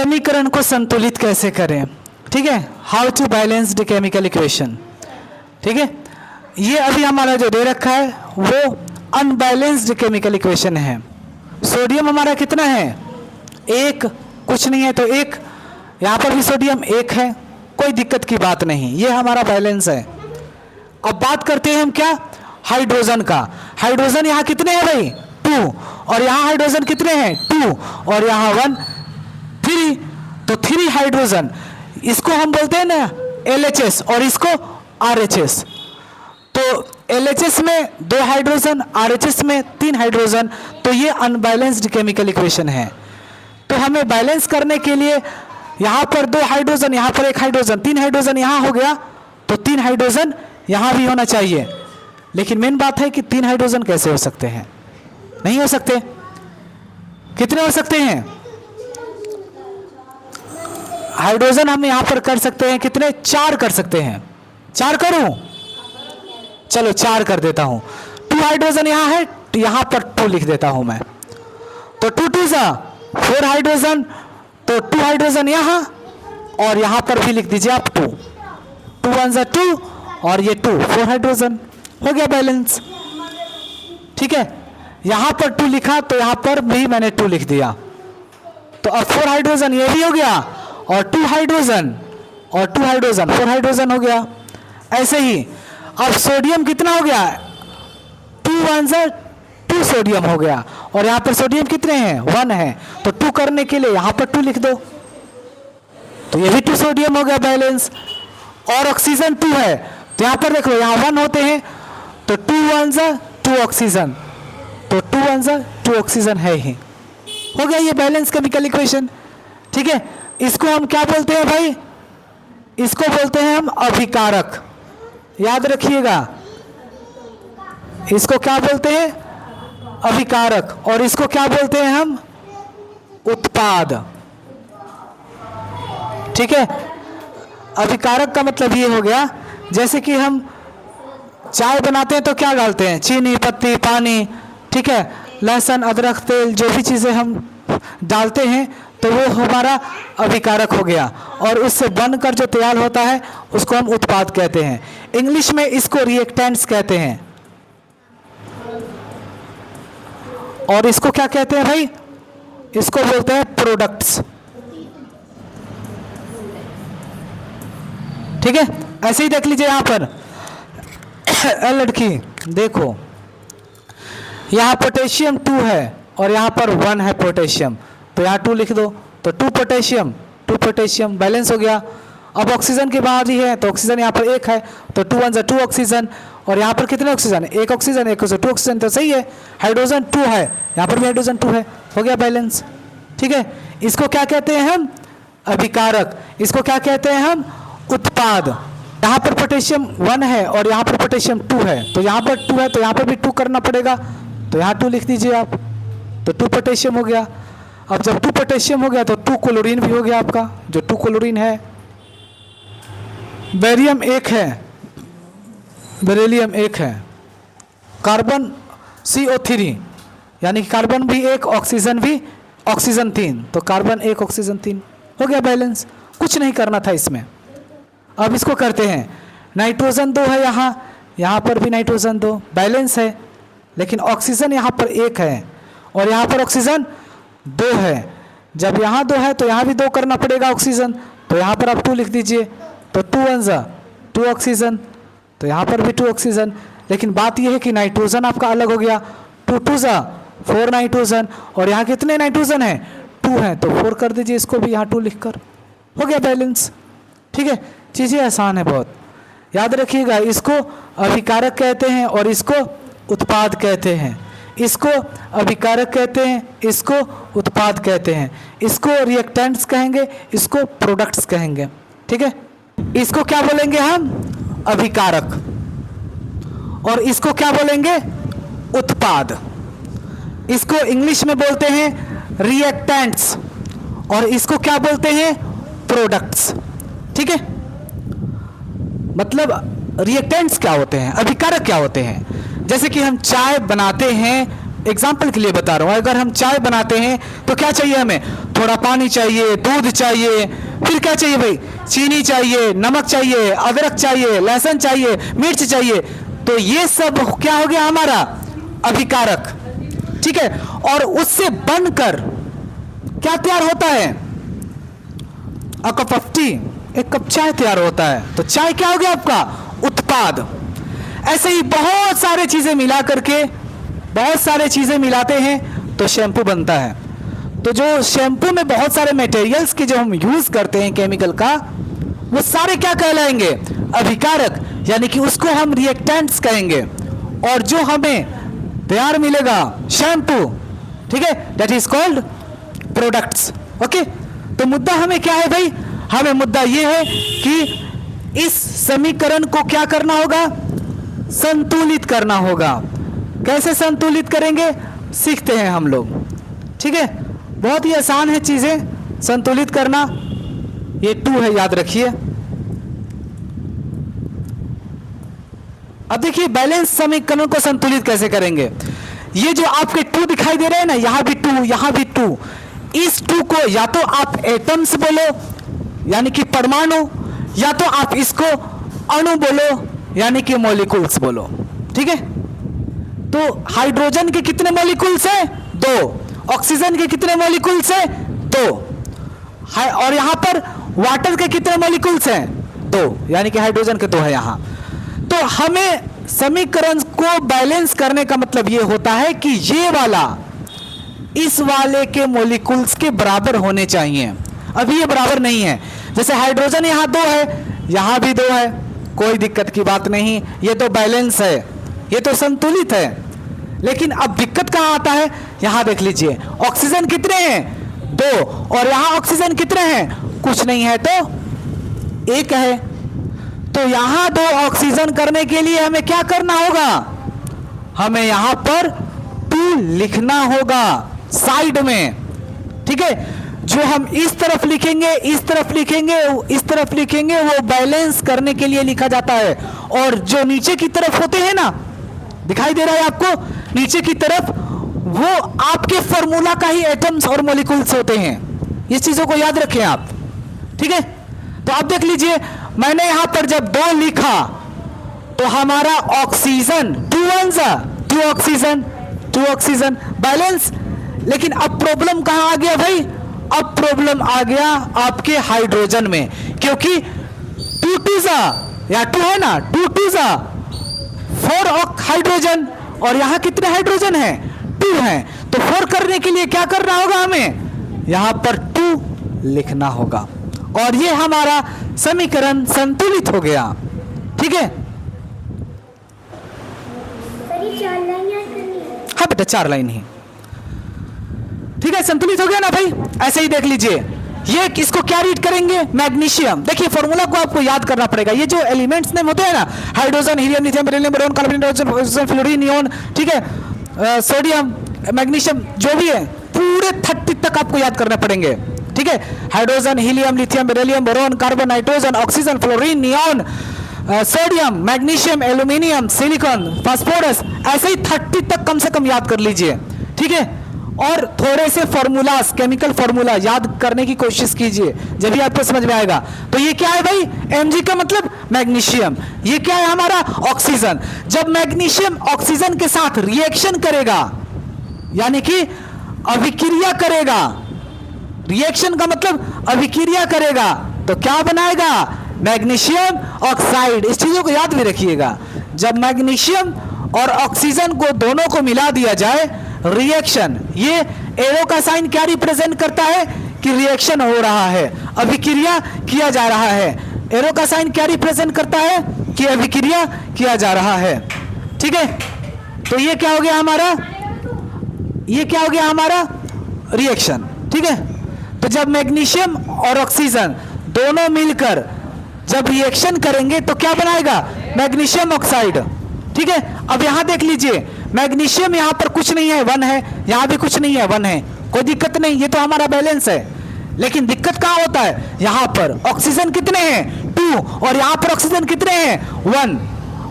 समीकरण को संतुलित कैसे करें, ठीक है, how to balance the chemical equation, ठीक है। ये अभी हमारा जो दे रखा है वो अनबैलेंस्ड केमिकल इक्वेशन है। सोडियम हमारा कितना है, एक, कुछ नहीं है तो एक, यहाँ पर भी सोडियम एक है, कोई दिक्कत की बात नहीं, ये हमारा बैलेंस है। अब बात करते हैं हम क्या, हाइड्रोजन का। हाइड्रोजन यहाँ कितने हैं भाई, 2, और यहाँ हाइड्रोजन कितने हैं, 2, और यहाँ 1, 3, तो 3 हाइड्रोजन, इसको हम बोलते हैं ना LHS और इसको RHS। तो LHS में 2 हाइड्रोजन, RHS में 3 हाइड्रोजन, तो ये अनबैलेंस्ड केमिकल इक्वेशन है। तो हमें बैलेंस करने के लिए यहाँ पर 2 हाइड्रोजन, यहाँ पर 1 हाइड्रोजन, 3 हाइड्रोजन यहाँ हो गया, तो 3 हाइड्रोजन यहाँ भी होना चाहिए। लेकिन मेन बात है कि 3 हाइड्रोजन कैसे हो सकते हैं, नहीं हो सकते। कितने हो सकते हैं हाइड्रोजन, हम यहाँ पर कर सकते हैं कितने, 4 कर सकते हैं। 4 करूं, चलो 4 कर देता हूं। 2 हाइड्रोजन यहाँ है, यहाँ पर 2 लिख देता हूं मैं, तो 2 2 4 हाइड्रोजन, तो 2 हाइड्रोजन यहाँ, और यहाँ पर भी लिख दीजिए आप 2, 2 1 2, और ये 2, 4 हाइड्रोजन, हो गया बैलेंस, ठीक है। यहाँ पर 2 लिखा तो यहाँ पर भी मैंने 2 लिख दिया, तो अब 4 हाइड्रोजन ये भी हो गया, और 2 हाइड्रोजन, और 2 हाइड्रोजन, 4 हाइड्रोजन हो गया। ऐसे ही अब सोडियम कितना हो गया, 2 1 2 सोडियम हो गया, और यहाँ पर सोडियम कितने हैं, 1 है, तो 2 करने के लिए यहाँ पर 2 लिख दो, तो ये भी 2 सोडियम हो गया बैलेंस। और ऑक्सीजन 2 है, तो यहाँ पर देखो यहाँ 1 होते हैं, तो 2 1 2 ऑक्सीजन, तो 2 1 2 ऑक्सीजन है ही, हो गया ये बैलेंस केमिकल इक्वेशन, ठीक है। इसको हम क्या बोलते हैं भाई, इसको बोलते हैं हम अभिकारक, याद रखिएगा, इसको क्या बोलते हैं, अभिकारक, और इसको क्या बोलते हैं हम, उत्पाद, ठीक है। अभिकारक का मतलब ये हो गया, जैसे कि हम चाय बनाते हैं तो क्या डालते हैं, चीनी, पत्ती, पानी, ठीक है, लहसुन, अदरक, तेल, जो भी चीज़ें हम डालते हैं तो वो हमारा अभिकारक हो गया, और उससे बनकर जो तैयार होता है उसको हम उत्पाद कहते हैं। इंग्लिश में इसको रिएक्टेंट्स कहते हैं, और इसको क्या कहते हैं भाई, इसको बोलते हैं प्रोडक्ट्स, ठीक है। ऐसे ही देख लीजिए यहाँ पर लड़की देखो, यहाँ पोटेशियम 2 है और यहाँ पर 1 है पोटेशियम, तो यहाँ 2 लिख दो, तो 2 पोटेशियम 2 पोटेशियम बैलेंस हो गया। अब ऑक्सीजन की बात ही है, तो ऑक्सीजन यहाँ पर 1 है, तो 2 1 2 ऑक्सीजन, और यहाँ पर कितने ऑक्सीजन, 1 ऑक्सीजन, 1 2 ऑक्सीजन, तो सही है। हाइड्रोजन 2 है, यहाँ पर भी हाइड्रोजन 2 है, हो गया बैलेंस, ठीक है। इसको क्या कहते हैं हम, अभिकारक, इसको क्या कहते हैं हम, उत्पाद। यहाँ पर पोटेशियम 1 है और यहाँ पर पोटेशियम 2 है, तो यहाँ पर 2 है तो यहाँ पर भी 2 करना पड़ेगा, तो यहाँ 2 लिख दीजिए आप, तो 2 पोटेशियम हो गया। अब जब 2 पोटेशियम हो गया तो 2 क्लोरीन भी हो गया आपका, जो 2 क्लोरीन है। बेरियम 1 है, बेरिलियम 1 है, कार्बन CO3, यानी कि कार्बन भी 1, ऑक्सीजन भी, ऑक्सीजन 3, तो कार्बन 1 ऑक्सीजन 3, हो गया बैलेंस, कुछ नहीं करना था इसमें। अब इसको करते हैं, नाइट्रोजन 2 है यहाँ पर भी नाइट्रोजन 2 बैलेंस है, लेकिन ऑक्सीजन यहाँ पर 1 है और यहाँ पर ऑक्सीजन 2 है। जब यहाँ 2 है तो यहाँ भी 2 करना पड़ेगा ऑक्सीजन, तो यहाँ पर आप 2 लिख दीजिए, तो 2 1 2 ऑक्सीजन, तो यहाँ पर भी 2 ऑक्सीजन। लेकिन बात यह है कि नाइट्रोजन आपका अलग हो गया, 2 2 4 नाइट्रोजन, और यहाँ कितने नाइट्रोजन है, 2 है, तो 4 कर दीजिए इसको भी यहाँ 2 लिखकर, हो गया बैलेंस, ठीक है। चीज़ें आसान है बहुत, याद रखिएगा। इसको अभिकारक कहते हैं और इसको उत्पाद कहते हैं, इसको अभिकारक कहते हैं, इसको उत्पाद कहते हैं, इसको रिएक्टेंट्स कहेंगे, इसको प्रोडक्ट्स कहेंगे, ठीक है। इसको क्या बोलेंगे हम, अभिकारक, और इसको क्या बोलेंगे, उत्पाद। इसको इंग्लिश में बोलते हैं रिएक्टेंट्स, और इसको क्या बोलते हैं, प्रोडक्ट्स, ठीक है। मतलब रिएक्टेंट्स क्या होते हैं, अभिकारक क्या होते हैं। जैसे कि हम चाय बनाते हैं, एग्जाम्पल के लिए बता रहा हूँ, अगर हम चाय बनाते हैं तो क्या चाहिए हमें, थोड़ा पानी चाहिए, दूध चाहिए, फिर क्या चाहिए भाई, चीनी चाहिए, नमक चाहिए, अदरक चाहिए, लहसुन चाहिए, मिर्च चाहिए। तो ये सब क्या हो गया हमारा अभिकारक, ठीक है। और उससे बनकर क्या तैयार होता है, अ कप ऑफ टी, एक कप चाय तैयार होता है। तो चाय क्या हो गया आपका उत्पाद। ऐसे ही बहुत सारे चीजें मिला करके, बहुत सारे चीजें मिलाते हैं तो शैम्पू बनता है। तो जो शैम्पू में बहुत सारे मटेरियल्स के जो हम यूज करते हैं केमिकल का, वो सारे क्या कहलाएंगे अभिकारक, यानी कि उसको हम रिएक्टेंट्स कहेंगे। और जो हमें तैयार मिलेगा शैम्पू, ठीक है, that is called products. Okay, तो मुद्दा हमें क्या है भाई, हमें मुद्दा ये है कि इस समीकरण को क्या करना होगा, संतुलित करना होगा। कैसे संतुलित करेंगे सीखते हैं हम लोग, ठीक है। बहुत ही आसान है चीजें संतुलित करना। ये 2 है, याद रखिए। अब देखिए बैलेंस समीकरण को संतुलित कैसे करेंगे। ये जो आपके 2 दिखाई दे रहे हैं ना, यहां भी 2, यहां भी 2, इस 2 को या तो आप एटम्स बोलो यानी कि परमाणु, या तो आप इसको अणु बोलो यानी कि मॉलिक्यूल्स बोलो, ठीक है। तो हाइड्रोजन के कितने मॉलिक्यूल्स हैं 2, ऑक्सीजन के कितने मॉलिक्यूल्स हैं 2, और यहां पर वाटर के कितने मॉलिक्यूल्स हैं 2, यानी कि हाइड्रोजन के 2 है यहां। तो हमें समीकरण को बैलेंस करने का मतलब यह होता है कि ये वाला इस वाले के मॉलिक्यूल्स के बराबर होने चाहिए। अभी ये बराबर नहीं है। जैसे हाइड्रोजन यहां 2 है, यहां भी 2 है, कोई दिक्कत की बात नहीं, ये तो बैलेंस है, ये तो संतुलित है। लेकिन अब दिक्कत कहां आता है, यहां देख लीजिए, ऑक्सीजन कितने हैं 2, और यहां ऑक्सीजन कितने हैं, कुछ नहीं है तो 1 है। तो यहां 2 ऑक्सीजन करने के लिए हमें क्या करना होगा, हमें यहां पर 2 लिखना होगा साइड में, ठीक है। जो हम इस तरफ लिखेंगे, इस तरफ लिखेंगे, इस तरफ लिखेंगे, वो बैलेंस करने के लिए लिखा जाता है। और जो नीचे की तरफ होते हैं ना, दिखाई दे रहा है आपको, नीचे की तरफ वो आपके फॉर्मूला का ही एटम्स और मॉलिक्यूल्स होते हैं। ये चीजों को याद रखें आप, ठीक है। तो आप देख लीजिए, मैंने यहां पर जब 2 लिखा तो हमारा ऑक्सीजन 2 ऑक्सीजन, 2 ऑक्सीजन बैलेंस। लेकिन अब प्रॉब्लम कहां आ गया भाई, अब प्रॉब्लम आ गया आपके हाइड्रोजन में, क्योंकि 2 2 या 2 है ना, 2 2 4 हाइड्रोजन, और यहां कितने हाइड्रोजन हैं 2 हैं। तो 4 करने के लिए क्या करना होगा, हमें यहां पर 2 लिखना होगा, और ये हमारा समीकरण संतुलित हो गया, ठीक है। हाँ बेटा 4 लाइन ही, ठीक है, संतुलित हो गया ना भाई। ऐसे ही देख लीजिए, ये इसको क्या रीड करेंगे, मैग्नीशियम। देखिए फॉर्मूला को आपको याद करना पड़ेगा। ये जो एलिमेंट्स नेम होते हैं ना, hydrogen, helium, lithium, beryllium, boron, carbon, nitrogen, fluorine, neon, ठीक है, सोडियम, मैग्नीशियम, जो भी है पूरे 30 तक आपको याद करने पड़ेंगे, ठीक है। Hydrogen, helium, lithium, beryllium, boron, carbon, nitrogen, oxygen, fluorine, neon, sodium, magnesium, aluminium, silicon, phosphorus, ऐसे ही 30 तक कम से कम याद कर लीजिए, ठीक है। और थोड़े से फॉर्मूलास, केमिकल फॉर्मूला याद करने की कोशिश कीजिए, जब भी आपको समझ में आएगा। तो ये क्या है भाई, Mg का मतलब मैग्नीशियम। ये क्या है हमारा ऑक्सीजन। जब मैग्नीशियम ऑक्सीजन के साथ रिएक्शन करेगा, यानी कि अभिक्रिया करेगा, रिएक्शन का मतलब अभिक्रिया करेगा, तो क्या बनाएगा, मैग्नीशियम ऑक्साइड। इस चीजों को याद भी रखिएगा। जब मैग्नीशियम और ऑक्सीजन को दोनों को मिला दिया जाए, रिएक्शन, ये एरो का साइन क्या रिप्रेजेंट करता है कि रिएक्शन हो रहा है, अभिक्रिया किया जा रहा है। एरो का साइन क्या रिप्रेजेंट करता है कि अभिक्रिया किया जा रहा है, ठीक है। तो ये क्या हो गया हमारा, ये क्या हो गया हमारा रिएक्शन, ठीक है। तो जब मैग्नीशियम और ऑक्सीजन दोनों मिलकर जब रिएक्शन करेंगे तो क्या बनाएगा, मैग्नीशियम ऑक्साइड, ठीक है। अब यहां देख लीजिए, मैग्नीशियम यहां पर कुछ नहीं है 1 है, यहां भी कुछ नहीं है 1 है, कोई दिक्कत नहीं, ये तो हमारा बैलेंस है। लेकिन दिक्कत कहां होता है, यहां पर ऑक्सीजन कितने हैं 2, और यहां पर ऑक्सीजन कितने हैं 1।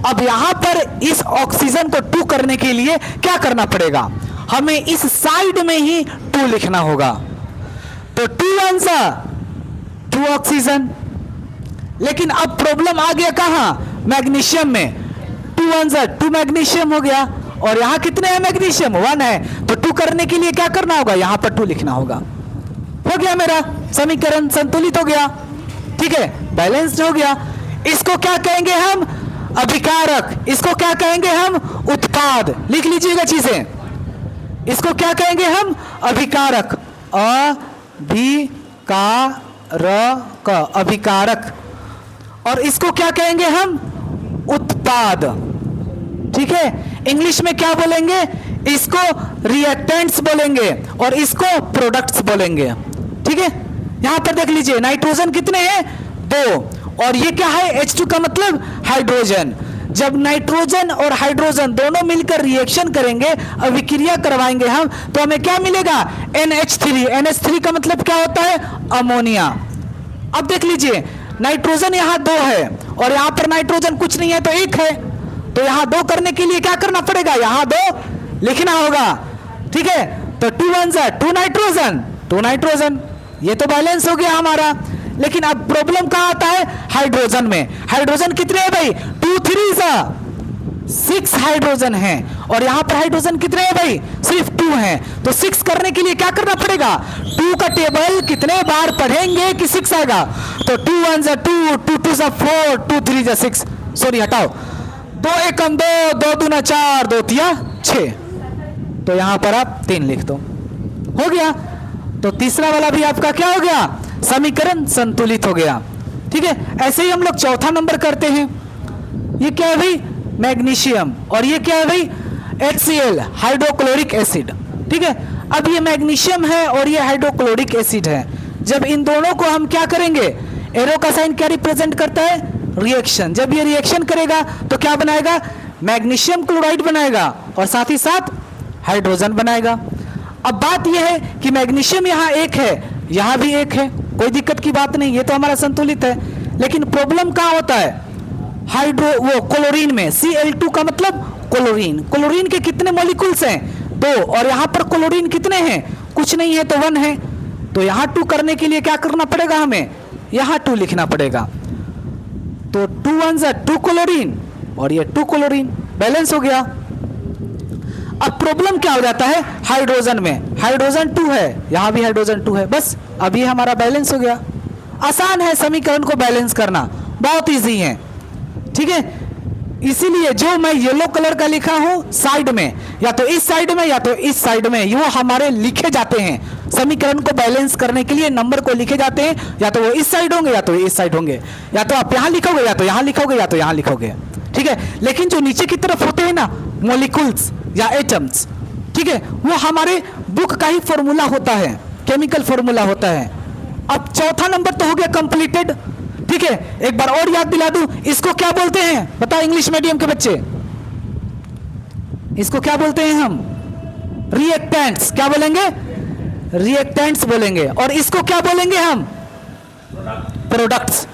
अब यहां पर इस ऑक्सीजन को 2 करने के लिए क्या करना पड़ेगा, हमें इस साइड में ही 2 लिखना होगा। तो 2 वन सा 2 ऑक्सीजन। लेकिन अब प्रॉब्लम आ गया कहाँ, मैग्नीशियम में। 2 वन सा 2 मैग्नीशियम हो गया, और यहां कितने हैं मैग्नीशियम, 1 है। तो 2 करने के लिए क्या करना होगा, यहां पर 2 लिखना होगा। हो गया मेरा समीकरण संतुलित हो गया, ठीक है, बैलेंस्ड हो गया। इसको क्या कहेंगे हम, अभिकारक। इसको क्या कहेंगे हम, उत्पाद। लिख लीजिएगा चीजें, इसको क्या कहेंगे हम, अभिकारक। अभिकारक, अभिकारक। और इसको क्या कहेंगे हम, उत्पाद। ठीक है, इंग्लिश में क्या बोलेंगे, इसको रिएक्टेंट्स बोलेंगे और इसको प्रोडक्ट्स बोलेंगे। ठीक है, यहां पर देख लीजिए नाइट्रोजन कितने हैं, 2, और ये क्या है, H2 का मतलब हाइड्रोजन। जब नाइट्रोजन और हाइड्रोजन दोनों मिलकर रिएक्शन करेंगे, अभिक्रिया करवाएंगे हम, तो हमें क्या मिलेगा, NH3। NH3 का मतलब क्या होता है, अमोनिया। अब देख लीजिए नाइट्रोजन यहाँ 2 है और यहाँ पर नाइट्रोजन कुछ नहीं है तो 1 है। तो यहाँ 2 करने के लिए क्या करना पड़ेगा, यहाँ 2 लिखना होगा। ठीक है, तो 2 वन सा 2 नाइट्रोजन 2 नाइट्रोजन, ये तो बैलेंस हो गया हमारा। लेकिन अब प्रॉब्लम कहाँ आता है, हाइड्रोजन में। हाइड्रोजन कितने हैं भाई, 2 3 सा 6 हाइड्रोजन हैं, और यहां पर हाइड्रोजन कितने हैं भाई, सिर्फ 2 हैं। तो 6 करने के लिए क्या करना पड़ेगा, 2 का टेबल कितने बार पढ़ेंगे कि 6 आएगा। तो 2 वन सा 2, 2 2 सा 4, 2 3 सा 6, सॉरी हटाओ, 2 एकम 2, 2 दूना 4, 2 तिया 6। तो यहां पर आप 3 लिख दो, हो गया। तो तीसरा वाला भी आपका क्या हो गया, समीकरण संतुलित हो गया। ठीक है, ऐसे ही हम लोग चौथा नंबर करते हैं। ये क्या है भाई, मैग्नीशियम, और ये क्या है भाई, HCl, हाइड्रोक्लोरिक एसिड। ठीक है, अब ये मैग्नीशियम है और ये हाइड्रोक्लोरिक एसिड है। जब इन दोनों को हम क्या करेंगे, एरो का साइन क्या रिप्रेजेंट करता है, रिएक्शन। जब ये रिएक्शन करेगा तो क्या बनाएगा, मैग्नीशियम क्लोराइड बनाएगा और साथ ही साथ हाइड्रोजन बनाएगा। अब बात यह है कि मैग्नीशियम यहाँ 1 है, यहाँ भी 1 है, कोई दिक्कत की बात नहीं, ये तो हमारा संतुलित है। लेकिन प्रॉब्लम कहाँ होता है, वो क्लोरीन में। Cl2 का मतलब क्लोरीन। क्लोरीन के कितने मॉलिक्यूल्स हैं, 2, और यहाँ पर क्लोरीन कितने हैं, कुछ नहीं है तो 1 है। तो यहाँ 2 करने के लिए क्या करना पड़ेगा हमें, यहाँ 2 लिखना पड़ेगा। तो 2 वन सा 2 क्लोरीन और ये 2 क्लोरीन, बैलेंस हो गया। अब प्रॉब्लम क्या हो जाता है, हाइड्रोजन में। हाइड्रोजन 2 है, यहां भी हाइड्रोजन 2 है, बस अब ये हमारा बैलेंस हो गया। आसान है समीकरण को बैलेंस करना, बहुत इजी है। ठीक है, इसीलिए जो मैं येलो कलर का लिखा हूं साइड में, या तो इस साइड में या तो इस साइड में, ये हमारे लिखे जाते हैं। समीकरण को बैलेंस करने के लिए नंबर को लिखे जाते हैं, या तो वो इस साइड होंगे या तो इस साइड होंगे, या तो आप यहां लिखोगे या तो यहां लिखोगे या तो यहां लिखोगे। ठीक है, लेकिन जो नीचे की तरफ होते हैं ना मॉलिक्यूल्स या एटम्स, ठीक है, वो हमारे बुक का ही फॉर्मूला होता है, केमिकल फॉर्मूला होता है। अब चौथा नंबर तो हो गया कंप्लीटेड। ठीक है, एक बार और याद दिला दूं, इसको क्या बोलते हैं, बताओ इंग्लिश मीडियम के बच्चे, इसको क्या बोलते हैं हम, रिएक्टेंट्स। क्या बोलेंगे, रिएक्टेंट्स बोलेंगे। और इसको क्या बोलेंगे हम, प्रोडक्ट्स।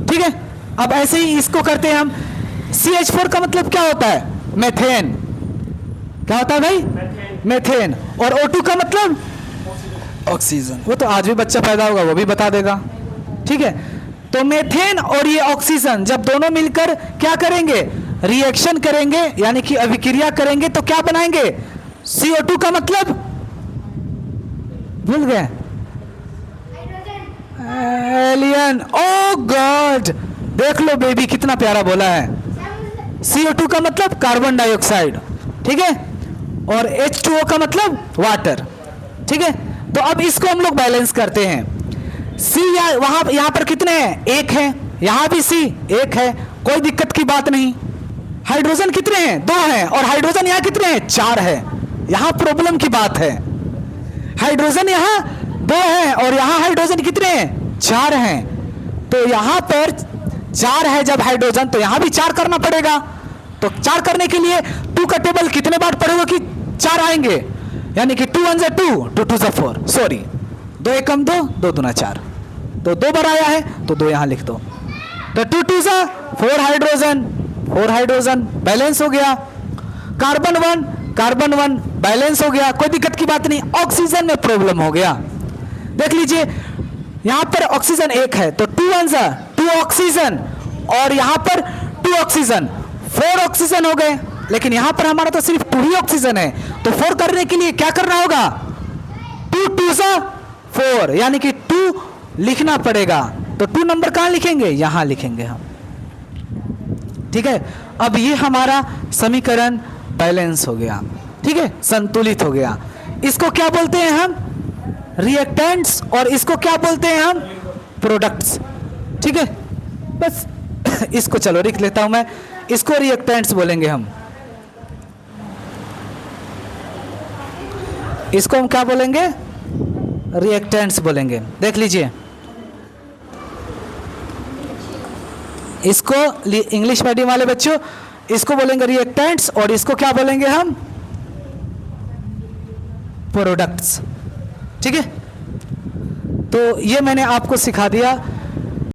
ठीक है, अब ऐसे ही इसको करते हैं हम। CH4 का मतलब क्या होता है, मेथेन। क्या होता है भाई, मेथेन। और O2 का मतलब ऑक्सीजन। वो तो आज भी बच्चा पैदा होगा वो भी बता देगा। ठीक है, तो मेथेन और ये ऑक्सीजन जब दोनों मिलकर क्या करेंगे, रिएक्शन करेंगे, यानी कि अभिक्रिया करेंगे, तो क्या बनाएंगे, CO2 का मतलब भूल गए, एलियन। ओ गॉड, देख लो बेबी कितना प्यारा बोला है। CO2 का मतलब कार्बन डाइऑक्साइड। ठीक है, और H2O का मतलब वाटर। ठीक है, तो अब इसको हम लोग बैलेंस करते हैं। C यहाँ पर कितने हैं, 1 है, यहाँ भी C 1 है, कोई दिक्कत की बात नहीं। हाइड्रोजन कितने हैं, 2 हैं, और हाइड्रोजन यहाँ कितने हैं, 4 है। यहाँ प्रॉब्लम की बात है, हाइड्रोजन यहाँ 2 है और यहाँ हाइड्रोजन कितने हैं, 4 हैं। तो यहाँ पर 4 है जब हाइड्रोजन, तो यहाँ भी 4 करना पड़ेगा। तो 4 करने के लिए 2 का टेबल कितने बार पढ़ोगे कि 4 आएंगे, यानी कि 2 वन सा 2, 2 2 सा 4, सॉरी 2 एकम 2, 2 दूना 4, तो 2 बार आया है तो 2 यहां लिख दो। तो 2 2 सा 4 हाइड्रोजन, 4 हाइड्रोजन, बैलेंस हो गया। कार्बन 1 बैलेंस हो गया, कोई दिक्कत की बात नहीं। ऑक्सीजन में प्रॉब्लम हो गया, देख लीजिए यहां पर ऑक्सीजन एक है तो 2 1 जा 2 ऑक्सीजन, और यहां पर 2 ऑक्सीजन 4 ऑक्सीजन हो गए। लेकिन यहां पर हमारा तो सिर्फ 2 ही ऑक्सीजन है, तो 4 करने के लिए क्या करना होगा, 2 2 जा 4, यानी कि 2 लिखना पड़ेगा। तो 2 नंबर कहां लिखेंगे, यहां लिखेंगे हम। ठीक है, अब ये हमारा समीकरण बैलेंस हो गया, ठीक है, संतुलित हो गया। इसको क्या बोलते हैं हम, रिएक्टेंट्स, और इसको क्या बोलते हैं हम, प्रोडक्ट्स। ठीक है, बस इसको चलो लिख लेता हूं मैं, इसको रिएक्टेंट्स बोलेंगे हम, इसको हम क्या बोलेंगे, रिएक्टेंट्स बोलेंगे। देख लीजिए, इसको इंग्लिश मीडियम वाले बच्चों इसको बोलेंगे रिएक्टेंट्स, और इसको क्या बोलेंगे हम, प्रोडक्ट्स। ठीक है, तो ये मैंने आपको सिखा दिया